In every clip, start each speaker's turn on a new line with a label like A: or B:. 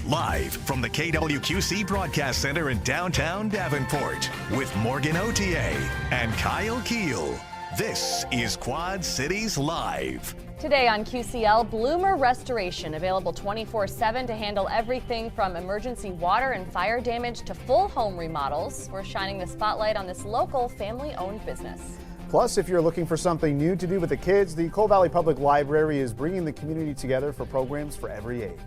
A: Live from the KWQC Broadcast Center in downtown Davenport with Morgan Otier and Kyle Keel. This is Quad Cities Live.
B: Today on QCL, Blumer Restoration, available 24/7 to handle everything from emergency water and fire damage to full home remodels. We're shining the spotlight on this local family-owned business.
C: Plus, if you're looking for something new to do with the kids, the Cole Valley Public Library is bringing the community together for programs for every age.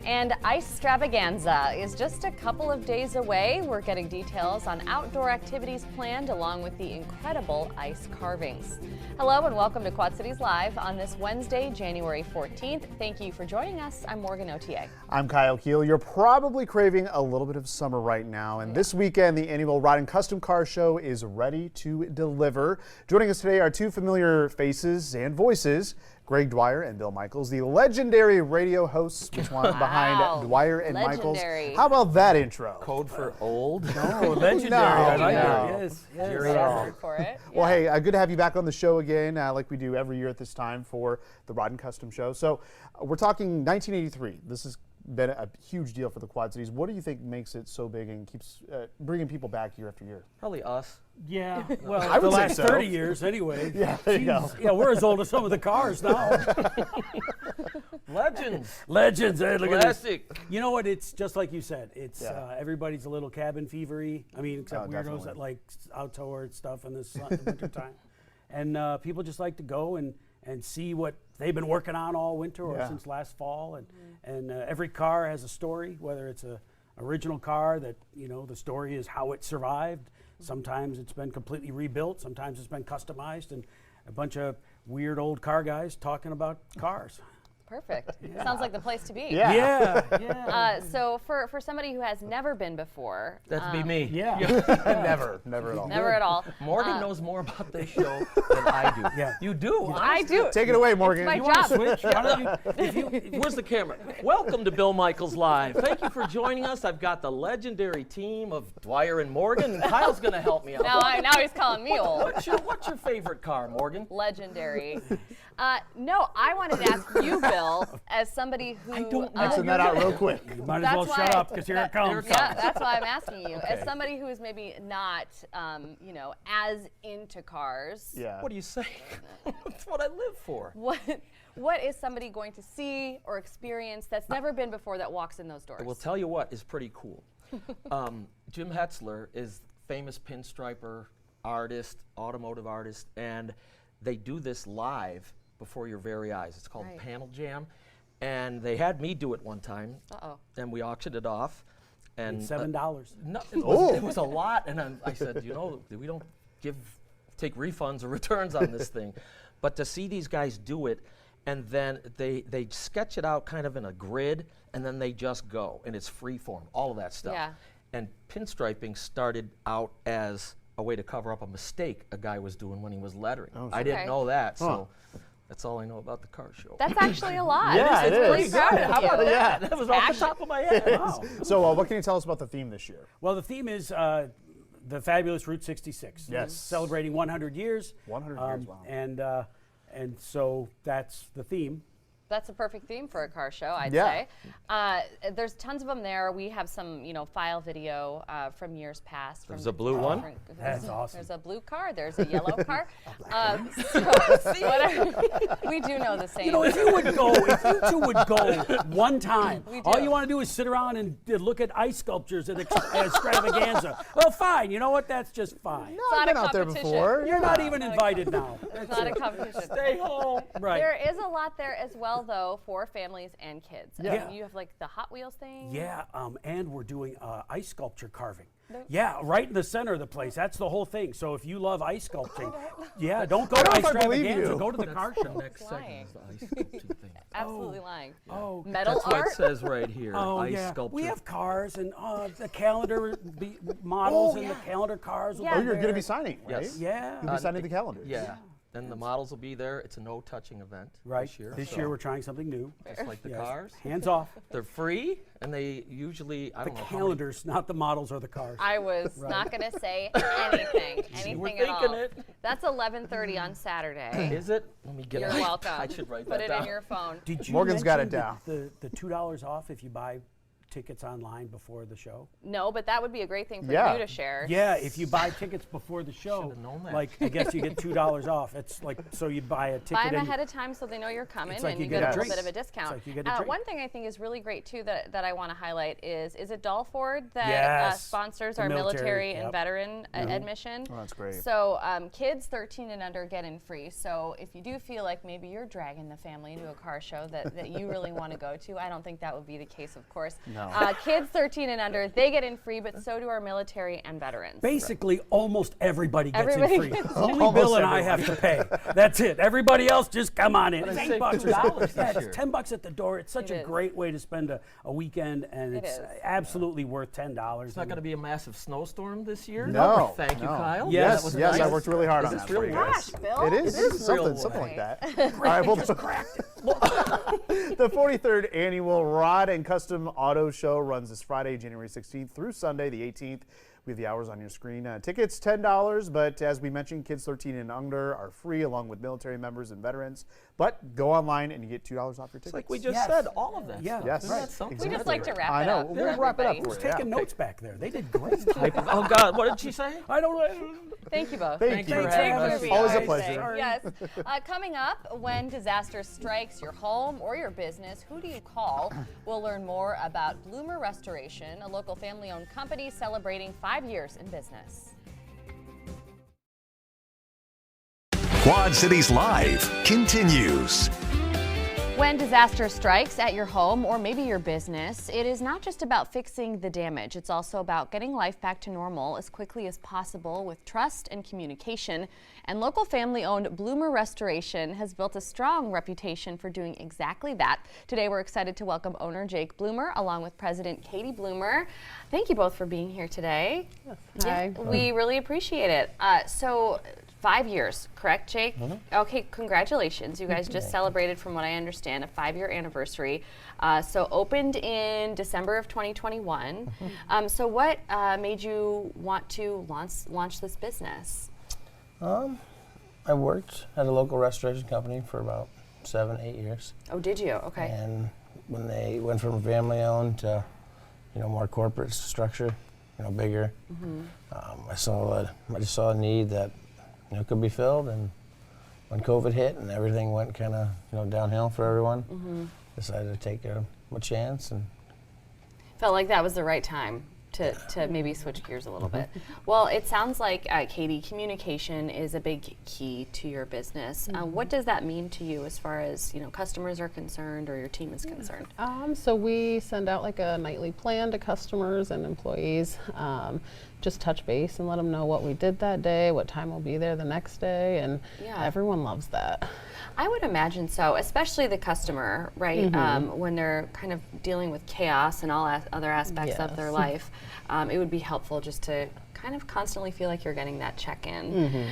B: And Icestravaganza is just a couple of days away. We're getting details on outdoor activities planned along with the incredible ice carvings. Hello and welcome to Quad Cities Live on this Wednesday, January 14th. Thank you for joining us. I'm Morgan Otier.
C: I'm Kyle Keel. You're probably craving a little bit of summer right now, and this weekend the annual Rod and Custom Car Show is ready to deliver. Joining us today are two familiar faces and voices, Dwyer and Bill Michaels, the legendary radio hosts behind Dwyer and Michaels. How about that intro?
D: Code for old?
E: No, legendary. I like it. Yes.
B: For it.
C: Well, hey, good to have you back on the show again, like we do every year at this time for the Rod and Custom Show. So we're talking 1983. This has been a huge deal for the Quad Cities. What do you think makes it so big and keeps bringing people back year after year?
D: Probably us.
E: Yeah, well,
C: I would
E: the last
C: say so.
E: 30 years anyway.
C: Yeah, there you go.
E: Yeah, we're as old as some of the cars now.
D: Legends.
E: Hey, look at this.
D: Classic.
E: You know what? It's just like you said. It's everybody's a little cabin fevery. I mean, except weirdos
C: definitely.
E: that like outdoor stuff in the winter time. And people just like to go and see what they've been working on all winter or since last fall. And every car has a story, whether it's a original car that, you know, the story is how it survived. Sometimes it's been completely rebuilt. Sometimes it's been customized, and a bunch of weird old car guys talking about cars.
B: Perfect. Sounds like the place to be.
E: Yeah.
B: So for somebody who has never been before.
D: That'd be me.
E: Yeah.
C: Never at all.
B: Never at all.
D: Morgan knows more about this show than I do.
E: Yeah.
D: You do.
B: I do.
C: Take it away, Morgan.
B: My
E: You want
B: job.
E: to switch? Why don't you?
D: Where's the camera? Welcome to Bill Michaels Live. Thank you for joining us. I've got the legendary team of Dwyer and Morgan, and Kyle's going to help me out.
B: Now he's calling me old.
D: What's your favorite car, Morgan?
B: Legendary. No, I wanted to ask you, Bill, as somebody who.
D: I don't know.
C: Send that out real quick.
E: You might as well
B: That's
E: shut
B: why-
E: up, because here it comes.
B: Yeah, that's why I'm asking you. As somebody who is maybe not, as into cars.
C: Yeah.
D: What do you say? That's what I live for.
B: What is somebody going to see or experience that's never been before that walks in those doors?
D: I will tell you what is pretty cool. Jim Hetzler is famous pinstriper artist, automotive artist, and they do this live before your very eyes. It's called Panel Jam, and they had me do it one time, and we auctioned it off. And
E: $7.
D: No, it was a lot, and I said, we don't take refunds or returns on this thing, but to see these guys do it, and then they sketch it out kind of in a grid, and then they just go, and it's free form, all of that stuff.
B: Yeah.
D: And pinstriping started out as a way to cover up a mistake a guy was doing when he was lettering. I didn't know that, so that's all I know about the car show.
B: That's actually a lot.
C: Yeah, it is.
B: Really proud of
D: How about
B: you.
D: that? That was off the top of my head. Wow.
C: So what can you tell us about the theme this year?
E: Well, the theme is the fabulous Route 66.
C: Yes.
E: Celebrating 100 years.
C: 100 years, wow.
E: And so that's the theme.
B: That's a perfect theme for a car show, I'd
C: Yeah.
B: say. There's tons of them there. We have some, file video from years past.
D: There's a blue one?
E: That's awesome.
B: There's a blue car. There's a yellow car. We do know the same.
E: You know, if you two would go one time,
B: We
E: all
B: do.
E: you want to do is sit around and look at ice sculptures at Extravaganza. Well, fine. You know what? That's just fine.
B: It's not
C: I've been
B: a
C: out there
B: competition.
C: before.
E: You're not even invited now.
B: It's not a competition.
D: Stay home.
E: Right.
B: There is a lot there as well, though, for families and kids. I
E: Yeah.
B: mean, you have like the Hot Wheels thing.
E: Yeah, and we're doing ice sculpture carving. Yeah, right in the center of the place. That's the whole thing. So if you love ice sculpting, don't go to
C: don't know if I believe
E: Extravaganza.
C: you.
E: Go to the car
D: The
E: show.
D: next segment is the ice sculpture thing.
B: Absolutely lying.
E: Oh,
B: Metal
D: That's what
B: art.
D: it says right here.
E: Oh,
D: ice
E: yeah.
D: sculpture.
E: We have cars and the calendar models and the calendar cars.
B: Yeah.
C: Oh, you're going to be signing, right?
D: Yes.
E: Yeah.
C: You'll be signing the calendars.
D: Yeah. and the models will be there. It's a no touching event
E: Right.
D: this year.
E: This
D: so
E: year we're trying something new.
D: just like the
E: Yes.
D: cars.
E: Hands off.
D: They're free, and they usually, I
E: The
D: don't know how many-
E: calendars, not the models or the cars.
B: I was not going to say anything,
D: were
B: anything at all.
D: thinking it.
B: That's 11:30 on Saturday.
D: Is it? Let me get
B: You're
D: it.
B: welcome.
D: I should write
B: Put
D: that
B: it
D: down.
B: in your phone.
E: Did you
C: Morgan's got it
E: mention the $2 off if you buy tickets online before the show?
B: No, but that would be a great thing for
C: Yeah.
B: you to share.
E: Yeah, if you buy tickets before the show,
D: Should've known that.
E: like I guess you get $2 off. It's like so you buy a ticket.
B: Buy them
E: and
B: ahead of time so they know you're coming,
E: It's like
B: and
E: you
B: you
E: get
B: get
E: a
B: a little
E: drink.
B: bit of a discount.
E: It's like you get a drink.
B: One thing I think is really great too that I want to highlight is it Dalford that
E: Yes,
B: sponsors
E: the
B: our
E: military,
B: and
E: yep.
B: veteran admission.
C: Oh, that's great.
B: So kids 13 and under get in free. So if you do feel like maybe you're dragging the family into a car show that you really want to go to, I don't think that would be the case, of course.
C: No.
B: Kids 13 and under, they get in free, but so do our military and veterans.
E: Basically, almost everybody gets
B: Everybody
E: in free.
B: gets in.
E: Only
C: Almost
E: Bill and I have to pay. That's it. Everybody else just come on in.
D: But I
E: It's
D: saved
E: $8.
D: $2 this
E: Yeah,
D: year.
E: it's $10 at the door. It's such
B: It
E: a
B: is.
E: great way to spend a weekend, and
B: It
E: it's
B: is.
E: absolutely worth $10.
D: It's not going to be a massive snowstorm this year.
C: No.
D: Thank you,
C: no.
D: Kyle.
E: Yes,
D: That was
C: Yes,
D: nice.
C: I worked really hard
D: Is
C: on
D: this
C: that for
D: real
C: you
D: wood?
C: guys.
B: Gosh, Bill.
C: It is
D: is
C: something,
D: real
C: something
B: wood.
C: like that. All right, well, the 43rd annual Rod and Custom Auto Show runs this Friday, January 16th through Sunday, the 18th. We have the hours on your screen. Tickets $10, but as we mentioned, kids 13 and under are free, along with military members and veterans. But go online and you get $2 off your tickets.
D: It's like we just
E: Yes.
D: said, all of that.
E: Yeah.
D: stuff.
C: Yes.
D: Isn't that
C: Right.
D: something?
B: We just like to wrap
C: I
B: it
C: know.
B: up.
C: We'll
B: for
C: wrap it up
B: everybody.
C: for you.
E: Taking
C: Yeah.
E: notes back there. They did great.
D: Oh, God, what did she say?
E: I don't know.
B: Thank you both.
C: Thank you.
D: for
E: Thanks
D: having
E: for
D: us.
E: having
C: Always a
E: me.
C: pleasure.
E: Sorry.
B: Yes. Coming up, when disaster strikes your home or your business, who do you call? We'll learn more about Blumer Restoration, a local family-owned company celebrating 5 years in business.
A: Quad Cities Live continues.
B: When disaster strikes at your home or maybe your business, it is not just about fixing the damage. It's also about getting life back to normal as quickly as possible with trust and communication. And local family-owned Blumer Restoration has built a strong reputation for doing exactly that. Today, we're excited to welcome owner Jake Blumer along with President Katie Blumer. Thank you both for being here today.
F: Hi.
B: Yeah, we really appreciate it. So 5 years, correct, Jake? Okay, congratulations. You guys just celebrated, from what I understand, a 5-year anniversary. So opened in December of 2021. So what made you want to launch this business?
F: I worked at a local restoration company for about 7-8 years,
B: Oh, did you? Okay.
F: and when they went from family-owned to, more corporate structure, bigger, I just saw a need that, could be filled. And when COVID hit and everything went kind of, downhill for everyone, decided to take a chance. And
B: Felt like that was the right time to maybe switch gears a little bit. Well, it sounds like, Katie, communication is a big key to your business. What does that mean to you as far as, customers are concerned or your team is concerned?
G: So we send out like a nightly plan to customers and employees. Just touch base and let them know what we did that day, what time we'll be there the next day, and
B: Yeah.
G: everyone loves that.
B: I would imagine so, especially the customer, right? When they're kind of dealing with chaos and all other aspects of their
G: Yes.
B: life, it would be helpful just to kind of constantly feel like you're getting that check-in.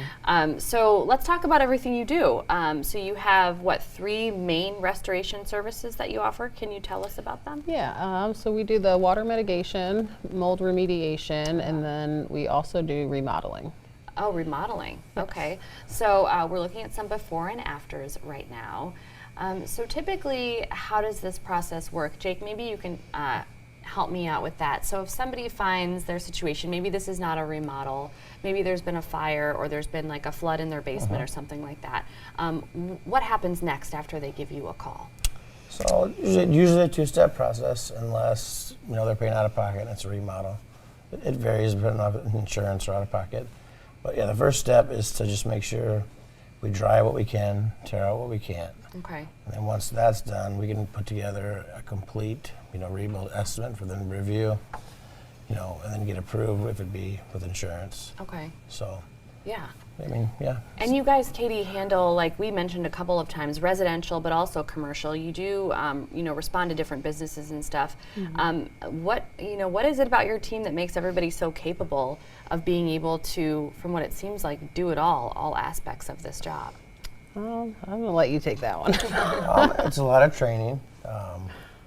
B: So let's talk about everything you do. So you have, 3 main restoration services that you offer? Can you tell us about them?
G: Yeah, so we do the water mitigation, mold remediation, and then we also do remodeling.
B: Oh, remodeling. Okay. So we're looking at some before and afters right now. So typically, how does this process work? Jake, maybe you can help me out with that. So if somebody finds their situation, maybe this is not a remodel, maybe there's been a fire or there's been like a flood in their basement or something like that. What happens next after they give you a call?
F: so usually a 2-step process, unless they're paying out of pocket and it's a remodel. It varies depending on insurance or out of pocket. But yeah, the first step is to just make sure we dry what we can, tear out what we can't.
B: Okay.
F: And then once that's done, we can put together a complete, rebuild estimate for them to review, and then get approved if it be with insurance.
B: Okay.
F: So,
B: Yeah.
F: yeah.
B: And you guys, Katie, handle, like we mentioned a couple of times, residential but also commercial. You do, respond to different businesses and stuff. What is it about your team that makes everybody so capable of being able to, from what it seems like, do it all aspects of this job?
G: I'm gonna let you take that one.
F: It's a lot of training.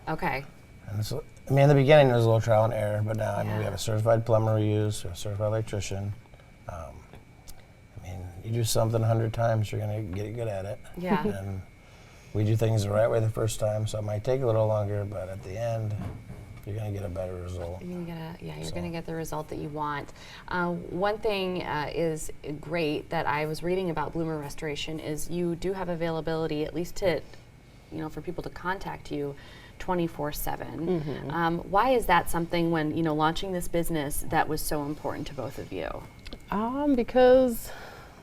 B: Okay.
F: And it's, I mean, in the beginning, there was a little trial and error, but now, I mean,
B: Yeah.
F: we have a certified plumber we use, a certified electrician. I mean, you do something 100 times, you're going to get good at it.
B: Yeah.
F: And we do things the right way the first time, so it might take a little longer, but at the end, you're going to get a better result.
B: You're going to get the result that you want. One thing is great that I was reading about Blumer Restoration is you do have availability, at least to, for people to contact you 24/7. Why is that something when, launching this business that was so important to both of you?
G: Because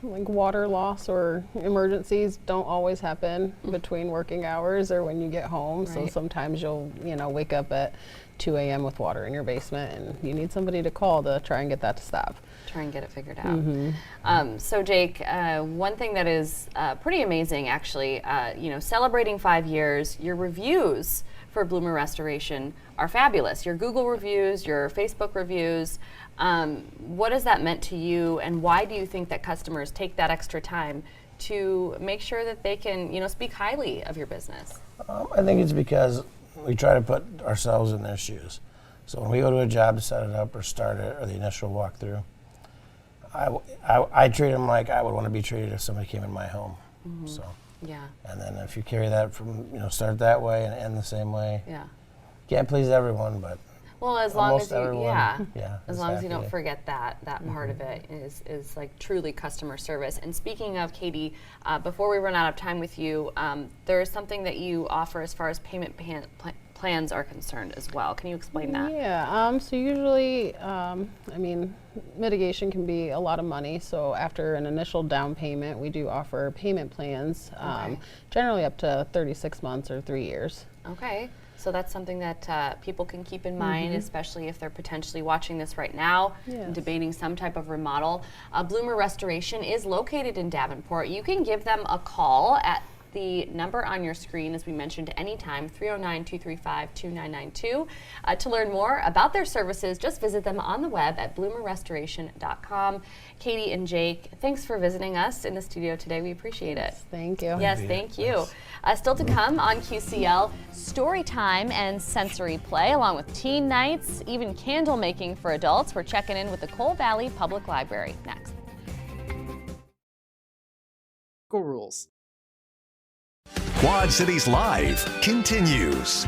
G: like water loss or emergencies don't always happen between working hours or when you get home. So
B: Right.
G: sometimes you'll, wake up at 2 a.m. with water in your basement and you need somebody to call to try and get that to stop.
B: Try and get it figured out. So Jake, one thing that is pretty amazing actually, celebrating 5 years, your reviews for Blumer Restoration are fabulous. Your Google reviews, your Facebook reviews, what has that meant to you, and why do you think that customers take that extra time to make sure that they can, speak highly of your business?
F: I think it's because we try to put ourselves in their shoes. So when we go to a job to set it up or start it or the initial walkthrough, I treat them like I would want to be treated if somebody came in my home. So,
B: Yeah.
F: and then if you carry that from, start that way and end the same way,
B: Yeah.
F: can't please everyone, but
B: Well, as long
F: almost
B: as you,
F: everyone,
B: as
F: is
B: long as you
F: happy.
B: don't forget that part of it is like truly customer service. And speaking of, Katie, before we run out of time with you, there is something that you offer as far as payment plans are concerned as well. Can you explain that?
G: Yeah, so usually, mitigation can be a lot of money. So after an initial down payment, we do offer payment plans, generally up to 36 months or 3 years.
B: Okay. So that's something that people can keep in mind, especially if they're potentially watching this right now and debating some type of remodel. Blumer Restoration is located in Davenport. You can give them a call at the number on your screen, as we mentioned, anytime, 309-235-2992. To learn more about their services, just visit them on the web at bloomerrestoration.com. Katie and Jake, thanks for visiting us in the studio today. We appreciate it.
G: Thank you.
B: Yes, thank you. Still to come on QCL, story time and sensory play, along with teen nights, even candle making for adults. We're checking in with the Cole Valley Public Library next.
H: Rules.
A: Quad Cities Live continues.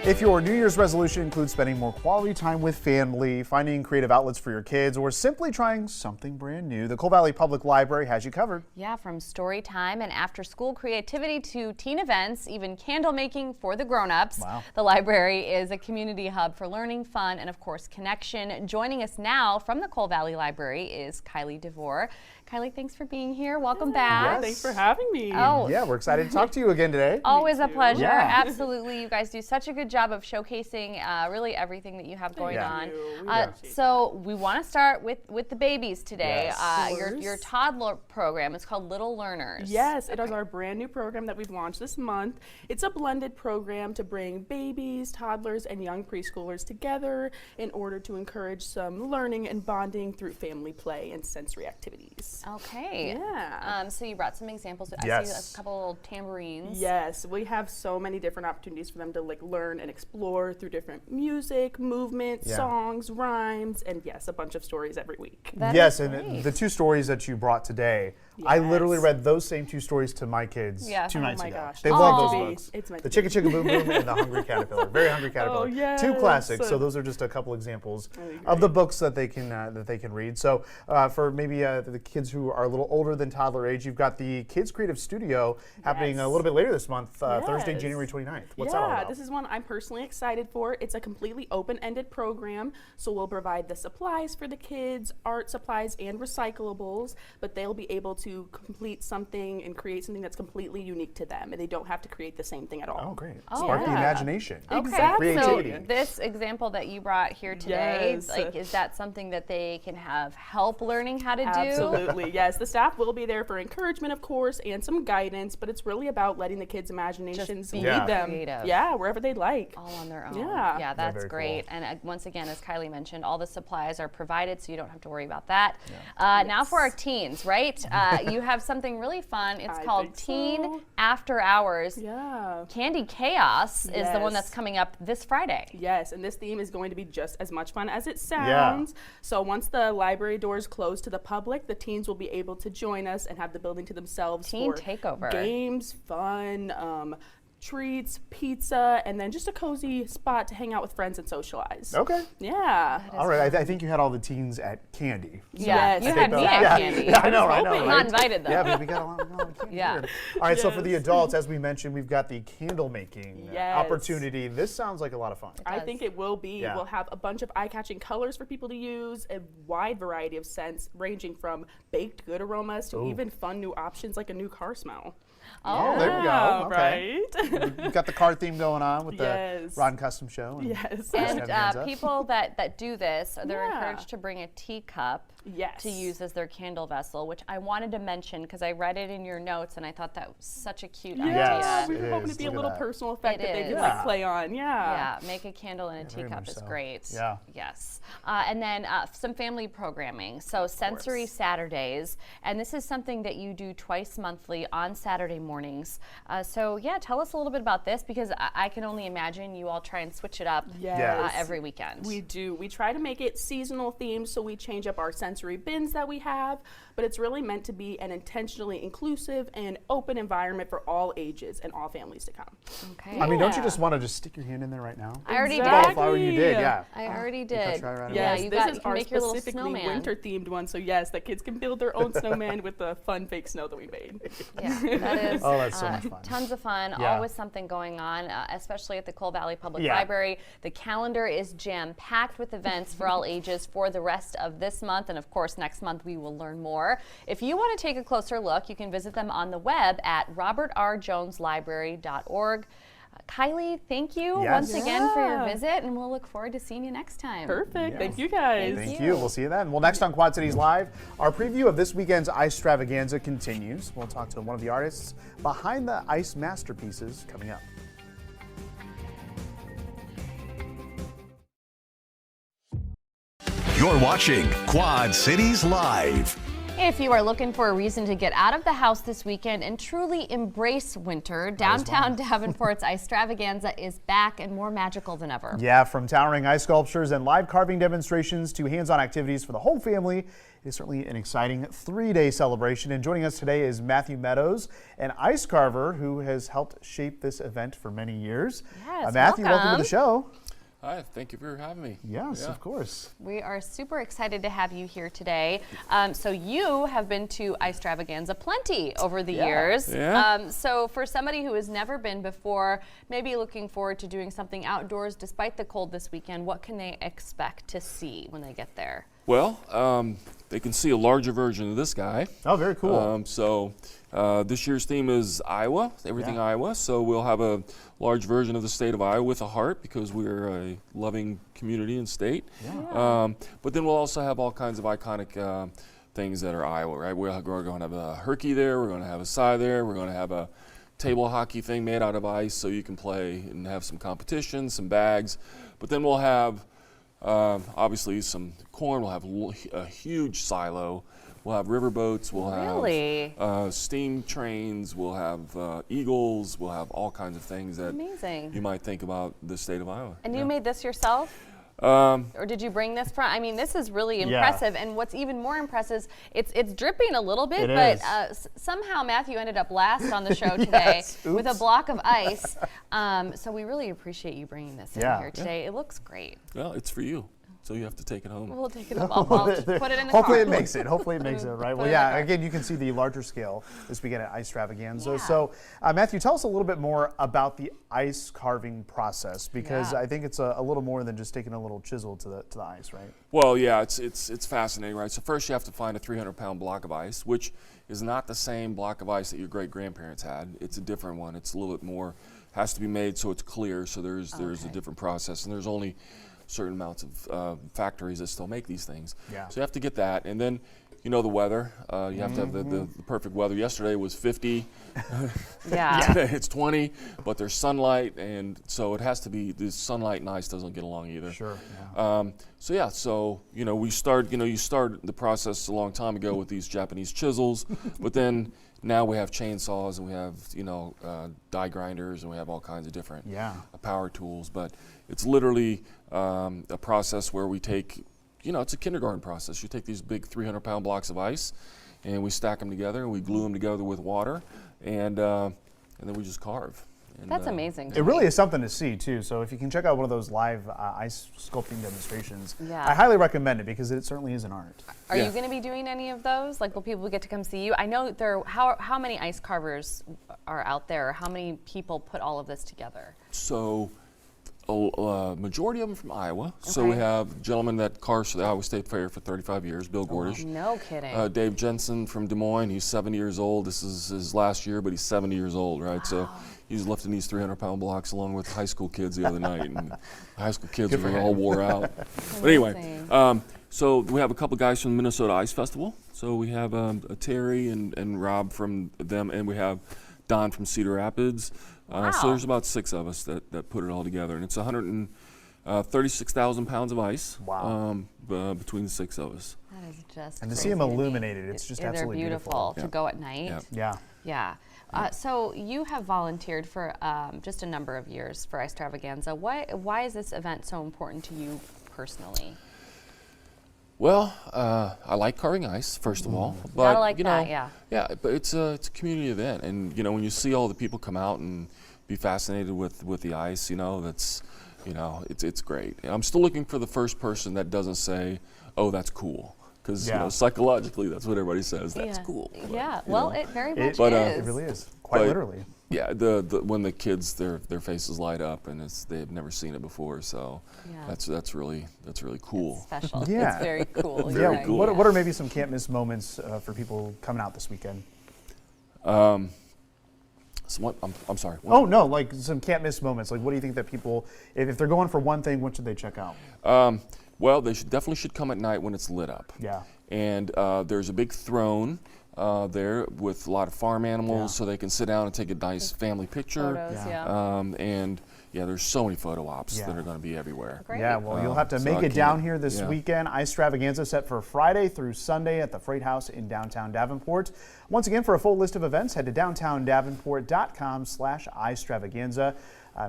C: If your New Year's resolution includes spending more quality time with family, finding creative outlets for your kids, or simply trying something brand new, the Cole Valley Public Library has you covered.
B: Yeah, from story time and after-school creativity to teen events, even candle making for the grown-ups.
C: Wow.
B: The library is a community hub for learning, fun, and of course connection. Joining us now from the Cole Valley Library is Kylie DeVore. Kylie, thanks for being here. Welcome back.
C: Yes.
H: Thanks for having me.
B: Oh,
C: Yeah, we're excited to talk to you again today.
B: always a
H: too.
B: pleasure.
C: Yeah.
B: Absolutely. You guys do such a good job of showcasing really everything that you have going
C: Yeah.
B: on.
H: Thank you. We appreciate
B: So we want to start with the babies today.
C: Yes.
H: Of
B: Your
H: course.
B: toddler program is called Little Learners.
H: Yes, it is our brand new program that we've launched this month. It's a blended program to bring babies, toddlers, and young preschoolers together in order to encourage some learning and bonding through family play and sensory activities.
B: Okay.
H: Yeah.
B: So you brought some examples. I
C: Yes.
B: see a couple little tambourines.
H: Yes, we have so many different opportunities for them to learn and explore through different music, movement,
C: Yeah.
H: songs, rhymes, and yes, a bunch of stories every week.
B: That
C: Yes,
B: is
C: and
B: great.
C: the two stories that you brought today, I literally
H: Yes.
C: read those same two stories to my kids
B: Yeah.
C: 2
B: Oh
C: nights
H: my
C: ago.
H: gosh.
C: They
H: It's
C: love
H: meant
C: those
H: to be.
C: books.
H: It's meant
C: The
H: to
C: Chicka Chicka Boom Boom and the Hungry Caterpillar. Very Hungry Caterpillar.
H: yes.
C: Two classics. So those are just a couple examples of the books that they can read. So for maybe the kids who are a little older than toddler age, you've got the Kids Creative Studio happening a
H: Yes.
C: little bit later this month, Thursday,
H: Yes.
C: January 29th. What's that all
H: Yeah,
C: about?
H: this is one I'm personally excited for. It's a completely open-ended program, so we'll provide the supplies for the kids, art supplies and recyclables, but they'll be able to complete something and create something that's completely unique to them, and they don't have to create the same thing at all.
C: Oh, great.
B: Oh,
C: Spark the
B: yeah.
C: imagination.
B: Okay,
H: Exactly.
C: Creativity.
B: so this example that you brought here today,
H: Yes.
B: is that something that they can have help learning how to do?
H: Absolutely, yes. The staff will be there for encouragement, of course, and some guidance, but it's really about letting the kids' imaginations
B: be
H: lead them.
B: creative.
H: Yeah, wherever they'd like. like.
B: All on their own.
H: Yeah.
B: That's
C: very
B: great.
C: cool.
B: And once again, as Kylie mentioned, all the supplies are provided, so you don't have to worry about that. Now for our teens, right? You have something really fun. It's called Teen After Hours.
H: Yeah.
B: Candy Chaos is the one
H: Yes.
B: that's coming up this Friday.
H: Yes, and this theme is going to be just as much fun as it sounds. So once the library doors close to the public, the teens will be able to join us and have the building to themselves
B: Teen
H: for
B: takeover.
H: games, fun, treats, pizza, and then just a cozy spot to hang out with friends and socialize.
C: Okay.
H: Yeah.
C: All right. I think you had all the teens at Candy.
B: Yeah,
H: Yes.
B: you
H: I
B: had me at Candy.
C: Yeah, I know.
B: Hoping. Not invited though.
C: Yeah, but we got a lot of candy.
B: Yeah.
C: Good. All right, so for the adults, as we mentioned, we've got the candle making
H: Yes.
C: opportunity. This sounds like a lot of fun.
H: I think it will be.
C: Yeah.
H: We'll have a bunch of eye-catching colors for people to use, a wide variety of scents ranging from baked good aromas to even fun new options like a new car smell.
C: Oh, there we go. Okay.
H: Right?
C: We've got the car theme going on with the
H: Yes.
C: Rod and Custom Show. And
H: Yes.
B: And
C: Icestravaganza.
B: people that do this, they're
H: Yeah.
B: encouraged to bring a teacup
H: Yes.
B: to use as their candle vessel, which I wanted to mention because I read it in your notes and I thought that was such a cute
H: Yeah,
C: Yes,
H: we
C: it
H: were hoping
C: is.
H: to be a
C: Look at
H: little
C: that.
H: personal effect
B: It
H: that they
B: is.
H: could
C: Yeah.
H: like play on.
B: Yeah, make a candle in a
C: very
B: teacup
C: much
B: is
C: so.
B: great.
C: Yeah.
B: Yes. And then some family programming. So Sensory Saturdays. And this is something that you do twice monthly on Saturday mornings. So yeah, tell us a little bit about this because I can only imagine you all try and switch it up
H: Yes.
B: every weekend.
H: We do. We try to make it seasonal themed, so we change up our sensory bins that we have, but it's really meant to be an intentionally inclusive and open environment for all ages and all families to come.
B: Okay.
C: I mean, don't you
H: Yeah.
C: just want to just stick your hand in there right now?
B: I already
H: Exactly.
B: did.
C: If I were you did, yeah.
B: I already
C: touched
B: did.
C: right away.
B: Yeah,
H: Yes,
B: you
H: this is
B: you can
H: our
B: make your little
H: specifically
B: snowman.
H: winter themed one, so yes, the kids can build their own snowman with the fun fake snow that we made.
B: Yeah, that is
C: Oh, that's so much fun.
B: tons of fun.
C: Yeah.
B: Always something going on, especially at the Cole Valley Public
C: Yeah.
B: Library. The calendar is jam-packed with events for all ages for the rest of this month, and of course next month we will learn more. If you want to take a closer look, you can visit them on the web at robertrjoneslibrary.org. Kylie, thank you
C: Yes.
B: once again for your
H: Yeah.
B: visit, and we'll look forward to seeing you next time.
H: Perfect. Thank you guys.
C: Thank you. We'll see you then. Well, next on Quad Cities Live, our preview of this weekend's Icestravaganza continues. We'll talk to one of the artists behind the ice masterpieces coming up.
A: You're watching Quad Cities Live.
B: If you are looking for a reason to get out of the house this weekend and truly embrace winter, downtown Davenport's Icestravaganza is back and more magical than ever.
C: Yeah, from towering ice sculptures and live carving demonstrations to hands-on activities for the whole family, it is certainly an exciting 3-day celebration. And joining us today is Matthew Meadows, an ice carver who has helped shape this event for many years.
B: Yes,
C: Matthew, welcome to the show.
I: Hi, thank you for having me.
C: Yes,
I: Yeah.
C: of course.
B: We are super excited to have you here today. So you have been to Icestravaganza plenty over the years.
I: Yeah.
B: So for somebody who has never been before, maybe looking forward to doing something outdoors despite the cold this weekend, what can they expect to see when they get there?
I: Well, they can see a larger version of this guy.
C: Oh, very cool.
I: This year's theme is Iowa, everything
C: Yeah.
I: Iowa. So we'll have a large version of the state of Iowa with a heart because we're a loving community and state. But then we'll also have all kinds of iconic things that are Iowa, right? We're going to have a herky there, we're going to have a sai there, we're going to have a table hockey thing made out of ice so you can play and have some competition, some bags. But then we'll have obviously some corn, we'll have a huge silo, we'll have riverboats, we'll
B: Really?
I: have steam trains, we'll have eagles, we'll have all kinds of things that
B: Amazing.
I: you might think about the state of Iowa.
B: And you made this yourself?
I: Um,
B: Or did you bring this from? I mean, this is really impressive. And what's even more impressive, it's dripping a little bit,
C: It
B: but
C: is.
B: Somehow Matthew ended up last on the show today
C: Yes.
B: with a
C: Oops.
B: block of ice. So we really appreciate you bringing this in
C: Yeah.
B: here today. It looks great.
I: well, it's for you, so you have to take it home.
B: We'll take it up. I'll put it in the
C: Hopefully
B: car.
C: it makes it. Hopefully it makes it, right?
B: Put
C: Well,
B: it in
C: yeah,
B: the car.
C: again, you can see the larger scale this weekend at Icestravaganza.
B: Yeah.
C: So, Matthew, tell us a little bit more about the ice carving process because
B: Yeah.
C: I think it's a little more than just taking a little chisel to the ice, right?
I: Well, yeah, it's fascinating, right? So first you have to find a 300-pound block of ice, which is not the same block of ice that your great-grandparents had. It's a different one. It's a little bit more, has to be made so it's clear, so there's a different process, and there's only certain amounts of factories that still make these things.
C: Yeah.
I: So you have to get that, and then you know, the weather. You have to have the perfect weather. Yesterday was 50.
B: Yeah.
I: Today it's 20, but there's sunlight, and so it has to be, the sunlight and ice doesn't get along either.
C: Sure.
I: So you know, you start the process a long time ago with these Japanese chisels, but then now we have chainsaws and we have, you know, die grinders, and we have all kinds of different power tools. But it's literally a process where we take, you know, it's a kindergarten process. You take these big 300-pound blocks of ice, and we stack them together, and we glue them together with water, and then we just carve. And,
B: That's amazing.
C: It really is something to see too. So if you can check out one of those live ice sculpting demonstrations,
B: Yeah.
C: I highly recommend it because it certainly is an art.
B: Are you going to be doing any of those? Like, will people get to come see you? I know how many ice carvers are out there? Or how many people put all of this together?
I: So a majority of them from Iowa. So we have a gentleman that carves for the Iowa State Fair for 35 years, Bill Gordish.
B: No kidding.
I: Dave Jensen from Des Moines, he's 70 years old. This is his last year, but he's 70 years old, right? So he's lifting these 300-pound blocks along with high school kids the other night, and the high school kids were all wore out. But anyway, so we have a couple guys from the Minnesota Ice Festival. So we have Terry and Rob from them, and we have Don from Cedar Rapids. So there's about 6 of us that put it all together, and it's 136,000 pounds of ice between the 6 of us.
B: That is just
C: And to see them illuminated, it's just absolutely
B: they're beautiful to go at night.
C: Yeah.
B: So you have volunteered for just a number of years for Icestravaganza. Why is this event so important to you personally?
I: Well, I like carving ice, first of all. But,
B: Gotta like
I: you know,
B: that,
I: yeah, but it's a community event, and you know, when you see all the people come out and be fascinated with the ice, you know, that's, you know, it's great. And I'm still looking for the first person that doesn't say, "Oh, that's cool," because you know, psychologically, that's what everybody says. That's cool. But,
B: well, it very much is.
C: It really is, quite literally.
I: Yeah, when the kids, their faces light up, and they've never seen it before, so that's really cool.
B: It's special.
C: Yeah.
B: It's very cool.
I: Very cool.
C: What are maybe some can't miss moments for people coming out this weekend?
I: I'm sorry. What?
C: Oh no, like some can't miss moments. Like, what do you think that people, if they're going for one thing, what should they check out?
I: Well, they definitely should come at night when it's lit up.
C: Yeah.
I: And there's a big throne there with a lot of farm animals, so they can sit down and take a nice family picture.
B: Photos,
I: and there's so many photo ops that are going to be everywhere.
B: Great.
C: Yeah, well, you'll have to make it down here this weekend. Icestravaganza set for Friday through Sunday at the Freight House in downtown Davenport. Once again, for a full list of events, head to downtowndavenport.com/Icestravaganza.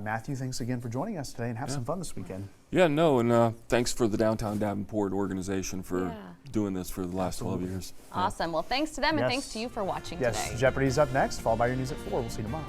C: Matthew, thanks again for joining us today, and have some fun this weekend.
I: Yeah, no, and thanks for the Downtown Davenport organization for doing this for the last 12 years.
B: Awesome. Well, thanks to them, and thanks to you for watching today.
C: Jeopardy's up next, followed by your news at 4. We'll see you tomorrow.